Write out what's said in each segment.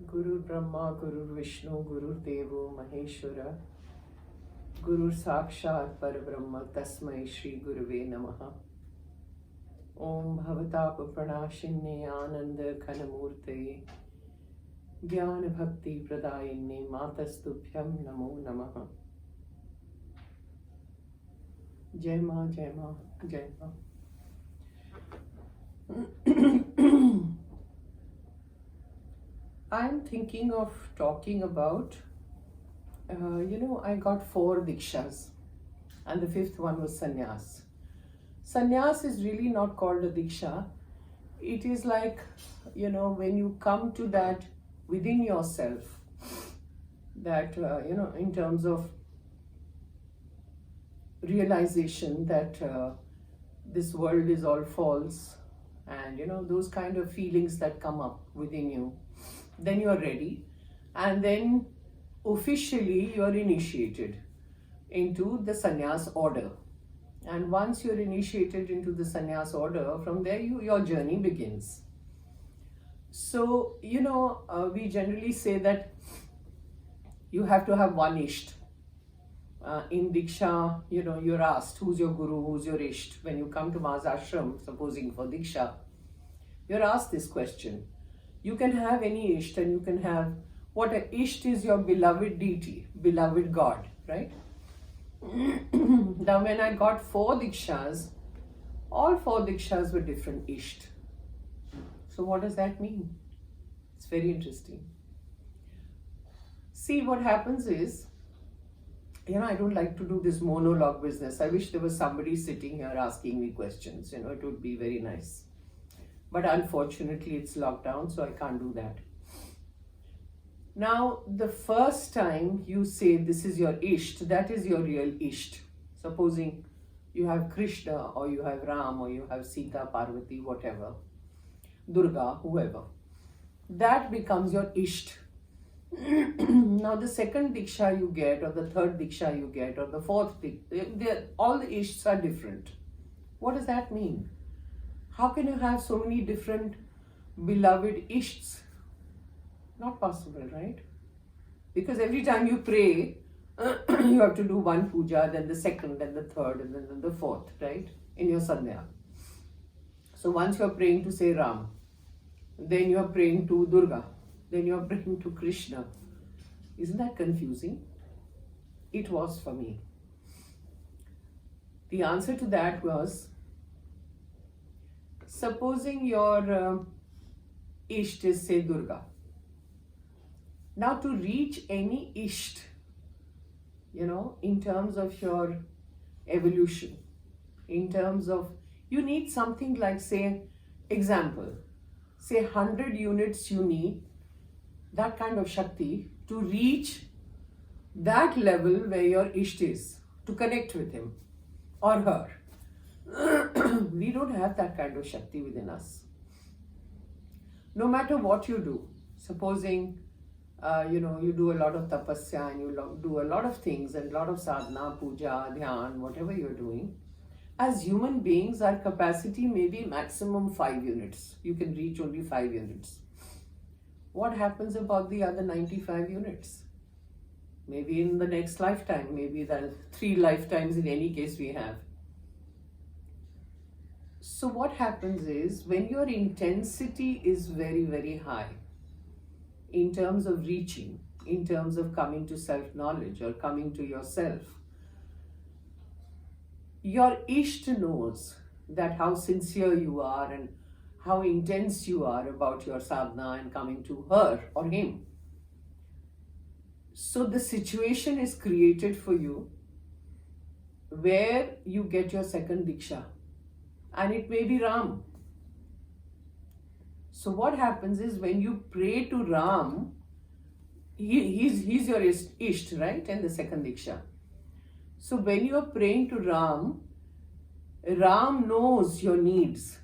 Guru Brahma, Guru Vishnu, Guru Devo Maheshwara, Guru Sakshat Parabrahma, Tasmai Shri Guruve Namaha. Om Bhavatapa Pranashinne Ananda Khanamurtaye Jnana Bhakti Pradayinne Matastubhyam Namo Namaha. Jai Ma, Jai Ma, Jai Ma. I'm thinking of talking about, I got 4 Dikshas and the 5th one was Sannyas. Sannyas is really not called a Diksha. It is like, when you come to that within yourself, that, in terms of realization that this world is all false and, those kind of feelings that come up within you. Then you are ready, and then officially you are initiated into the sannyas order. And once you're initiated into the sannyas order, from there your journey begins. So, we generally say that you have to have one isht. In Diksha, you're asked, who's your guru, who's your isht? When you come to Ma's ashram, supposing for Diksha, you're asked this question. You can have any isht, and you can have what a isht is, your beloved deity, beloved God, right? Now when I got 4 Dikshas, all 4 Dikshas were different isht. So what does that mean? It's very interesting. See, what happens is, I don't like to do this monologue business. I wish there was somebody sitting here asking me questions, it would be very nice. But unfortunately, it's lockdown, so I can't do that. Now, the first time you say this is your isht, that is your real isht. Supposing you have Krishna, or you have Ram, or you have Sita, Parvati, whatever, Durga, whoever. That becomes your isht. Now, the second Diksha you get, or the 3rd Diksha you get, or the 4th Diksha, all the ishts are different. What does that mean? How can you have so many different beloved ishts? Not possible, right? Because every time you pray, you have to do one puja, then the second, then the third, and then the 4th, right? In your sandhya. So once you are praying to say Ram, then you are praying to Durga, then you are praying to Krishna. Isn't that confusing? It was for me. The answer to that was, supposing your isht is, say, Durga. Now, to reach any isht, in terms of your evolution, in terms of, you need something like, say, example, say 100 units you need, that kind of Shakti, to reach that level where your isht is, to connect with him or her. We don't have that kind of Shakti within us. No matter what you do, supposing, you do a lot of tapasya and you do a lot of things and a lot of sadhana, puja, dhyan, whatever you're doing, as human beings, our capacity may be maximum 5 units. You can reach only 5 units. What happens about the other 95 units? Maybe in the next lifetime, maybe there are 3 lifetimes in any case we have. So what happens is, when your intensity is very, very high, in terms of reaching, in terms of coming to self-knowledge or coming to yourself, your isht knows that how sincere you are and how intense you are about your sadhana and coming to her or him. So the situation is created for you where you get your second Diksha. And it may be Ram. So what happens is, when you pray to Ram, he's your isht, right? And the second Diksha. So when you are praying to Ram, Ram knows your needs,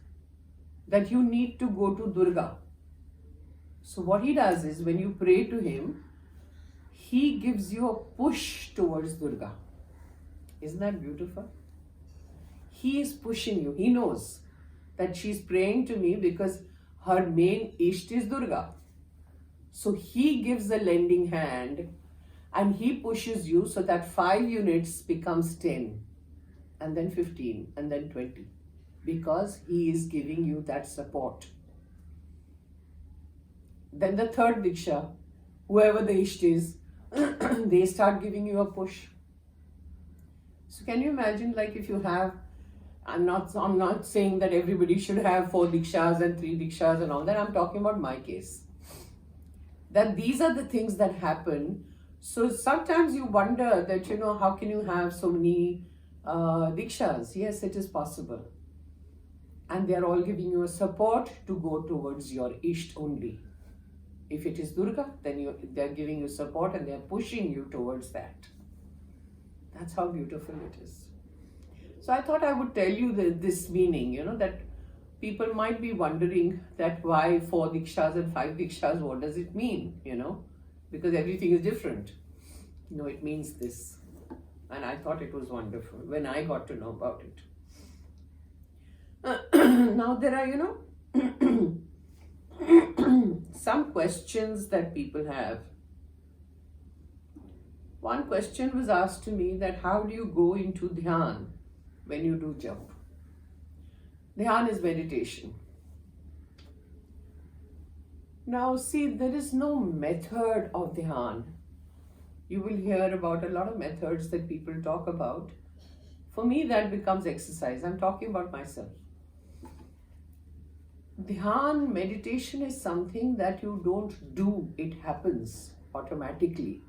that you need to go to Durga. So what he does is, when you pray to him, he gives you a push towards Durga. Isn't that beautiful? He is pushing you. He knows that she's praying to me because her main isht is Durga. So he gives the lending hand and he pushes you so that 5 units becomes 10 and then 15 and then 20 because he is giving you that support. Then the third Diksha, whoever the Isht is, they start giving you a push. So can you imagine, like, if you have, I'm not saying that everybody should have 4 Dikshas and 3 Dikshas and all that. I'm talking about my case. That these are the things that happen. So sometimes you wonder that, how can you have so many Dikshas? Yes, it is possible. And they are all giving you a support to go towards your Isht only. If it is Durga, then they are giving you support and they are pushing you towards that. That's how beautiful it is. So I thought I would tell you this meaning, that people might be wondering that why 4 Dikshas and 5 Dikshas, what does it mean, because everything is different. No, it means this. And I thought it was wonderful when I got to know about it. Now there are, some questions that people have. One question was asked to me that how do you go into Dhyan when you do jap? Dhyan is meditation. Now see, there is no method of Dhyan. You will hear about a lot of methods that people talk about. For me, that becomes exercise. I'm talking about myself. Dhyan, meditation is something that you don't do, it happens automatically.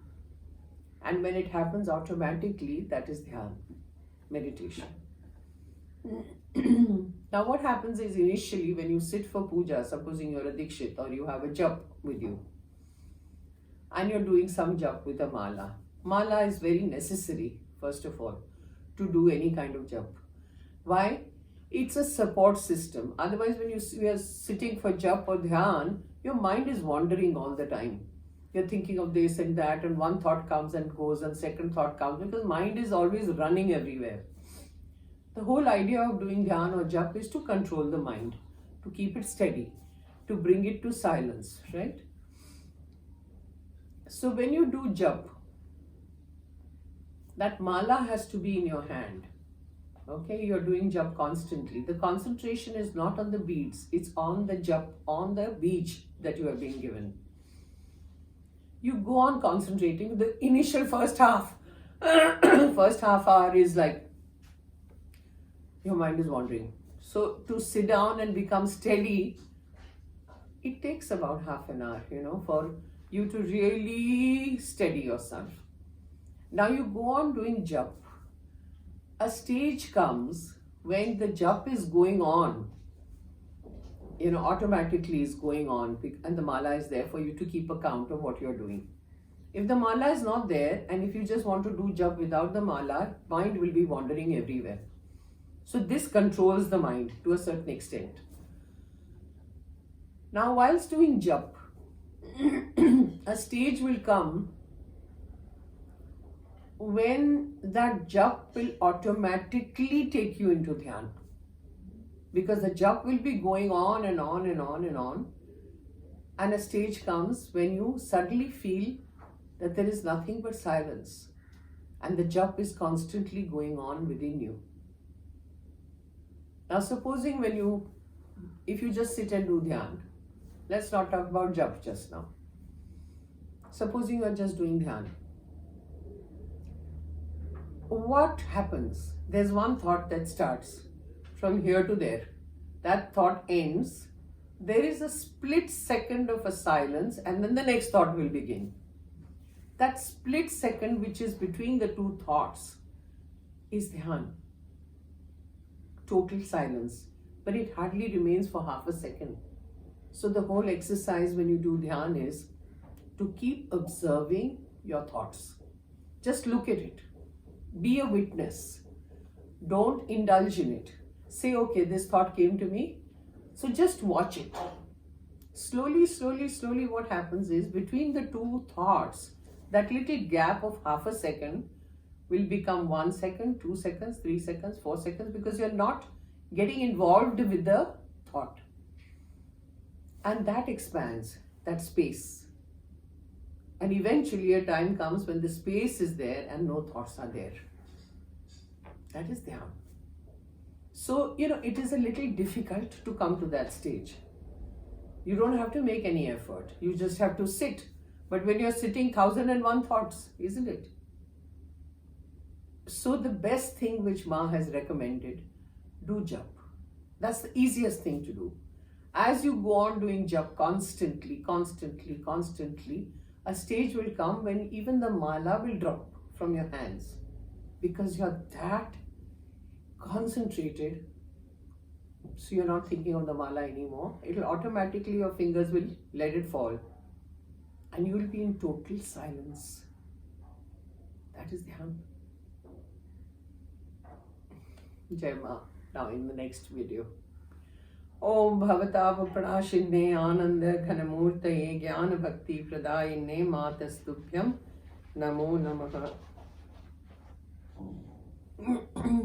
And when it happens automatically, that is Dhyan, meditation. Now what happens is, initially when you sit for puja, supposing you're a Dikshit or you have a jap with you, and you're doing some jap with a mala. Mala is very necessary, first of all, to do any kind of jap. Why? It's a support system. Otherwise, when you are sitting for jap or dhyan, your mind is wandering all the time. You're thinking of this and that, and one thought comes and goes, and second thought comes, because mind is always running everywhere. The whole idea of doing dhyan or jap is to control the mind, to keep it steady, to bring it to silence, right? So when you do jap, that mala has to be in your hand. Okay, you're doing jap constantly. The concentration is not on the beads, it's on the jap, on the beach that you are being given. You go on concentrating. The initial first half hour is like your mind is wandering. So to sit down and become steady, it takes about half an hour, for you to really steady yourself. Now you go on doing jap. A stage comes when the jap is going on, automatically is going on, and the mala is there for you to keep account of what you're doing. If the mala is not there, and if you just want to do jap without the mala, mind will be wandering everywhere. So this controls the mind to a certain extent. Now whilst doing jap, a stage will come when that jap will automatically take you into dhyan. Because the jap will be going on and on and on and on. And a stage comes when you suddenly feel that there is nothing but silence. And the jap is constantly going on within you. Now supposing if you just sit and do dhyan, let's not talk about jap just now. Supposing you are just doing dhyan. What happens? There's one thought that starts from here to there. That thought ends. There is a split second of a silence, and then the next thought will begin. That split second which is between the two thoughts is dhyan. Total silence. But it hardly remains for half a second. So the whole exercise when you do dhyan is to keep observing your thoughts. Just look at it. Be a witness. Don't indulge in it. Say, okay, this thought came to me. So just watch it. Slowly, slowly, slowly what happens is between the two thoughts, that little gap of half a second will become 1 second, 2 seconds, 3 seconds, 4 seconds, because you're not getting involved with the thought. And that expands, that space. And eventually a time comes when the space is there and no thoughts are there. That is Dhyan. So, it is a little difficult to come to that stage. You don't have to make any effort. You just have to sit. But when you're sitting, 1001 thoughts, isn't it? So the best thing which Ma has recommended, do jap. That's the easiest thing to do. As you go on doing jap constantly, a stage will come when even the mala will drop from your hands, because you're that concentrated. So you're not thinking of the mala anymore. It'll automatically, your fingers will let it fall. And you will be in total silence. That is Dhyan. Jai Ma. Now in the next video. Om Bhavatapa Pranashinne Ananda Ghanamurtaye Jnana Bhakti Pradayine Matastubhyam Namo Namaha.